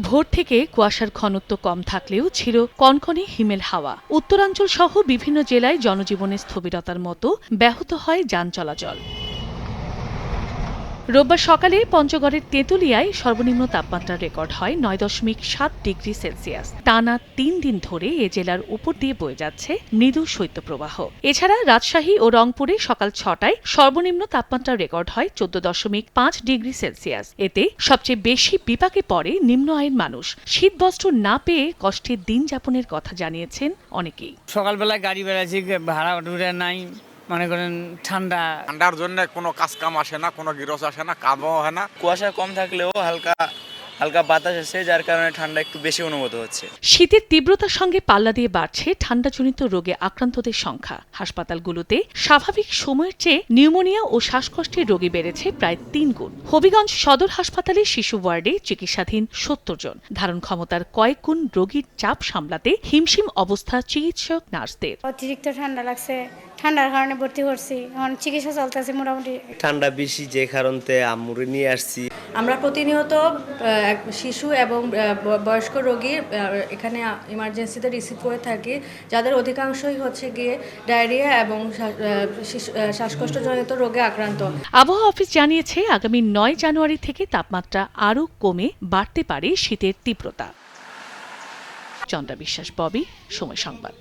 ভোর থেকে কুয়াশার ঘনত্ব কম থাকলেও ছিল কনকনে হিমেল হাওয়া। উত্তরাঞ্চল সহ বিভিন্ন জেলায় জনজীবনের স্থবিরতার মতো ব্যাহত হয় যান চলাচল। রোববার সকালে পঞ্চগড়ের তেঁতুলিয়ায় সর্বনিম্ন তাপমাত্রা রেকর্ড হয় ৯.৭ ডিগ্রি সেলসিয়াস। টানা ৩ দিন ধরে এ জেলার উপর দিয়ে বয়ে যাচ্ছে মৃদু শৈত্যপ্রবাহ। এছাড়া রাজশাহী ও রংপুরে সকাল ৬টায় সর্বনিম্ন তাপমাত্রা রেকর্ড হয় ১৪.৫ ডিগ্রি সেলসিয়াস। এতে সবচেয়ে বেশি বিপাকে পড়ে নিম্ন আয়ের মানুষ। শীতবস্ত্র না পেয়ে কষ্টের দিন যাপনের কথা জানিয়েছেন অনেকেই। সকালবেলায় গাড়ি বেড়াচ্ছি, ভাড়া টুড়ে নাই, মনে করেন ঠান্ডার জন্য কোনো কাজ কাম আসে না, কোনো গিরস আসে না, কামও হয় না। কুয়াশা কম থাকলেও হালকা হালকা বাতাস আছে, যার কারণে ঠান্ডা একটু বেশি অনুভূত হচ্ছে। শীতের তীব্রতার সঙ্গে পাল্লা দিয়ে বাড়ছে ঠান্ডাজনিত রোগে আক্রান্তদের সংখ্যা। হাসপাতালগুলোতে স্বাভাবিক সময়ের চেয়ে নিউমোনিয়া ও শ্বাসকষ্টের রোগী বেড়েছে প্রায় ৩ গুণ। হবিগঞ্জ সদর হাসপাতালে শিশু ওয়ার্ডে চিকিৎসাধীন ৭০ জন। ধারণ ক্ষমতার কয়েক গুণ রোগীর চাপ সামলাতে হিমশিম অবস্থা চিকিৎসক নার্সদের। অতিরিক্ত ঠান্ডা লাগছে, ঠান্ডার কারণে ভর্তি করছি, এখন চিকিৎসা চলতেছে মোটামুটি। ঠান্ডা বেশি যে কারণে আম্মুরে নিয়ে আসছি। আমরা প্রতিনিয়ত শিশু এবং বয়স্ক রোগী এখানে ইমার্জেন্সিতে রিসিভ করে থাকি, যাদের অধিকাংশই হচ্ছে গিয়ে ডায়রিয়া এবং শ্বাসকষ্টজনিত রোগে আক্রান্ত। আবহাওয়া অফিস জানিয়েছে আগামী ৯ জানুয়ারি থেকে তাপমাত্রা আরও কমে বাড়তে পারে শীতের তীব্রতা। চন্দ্রা বিশ্বাস, ববি, সময় সংবাদ।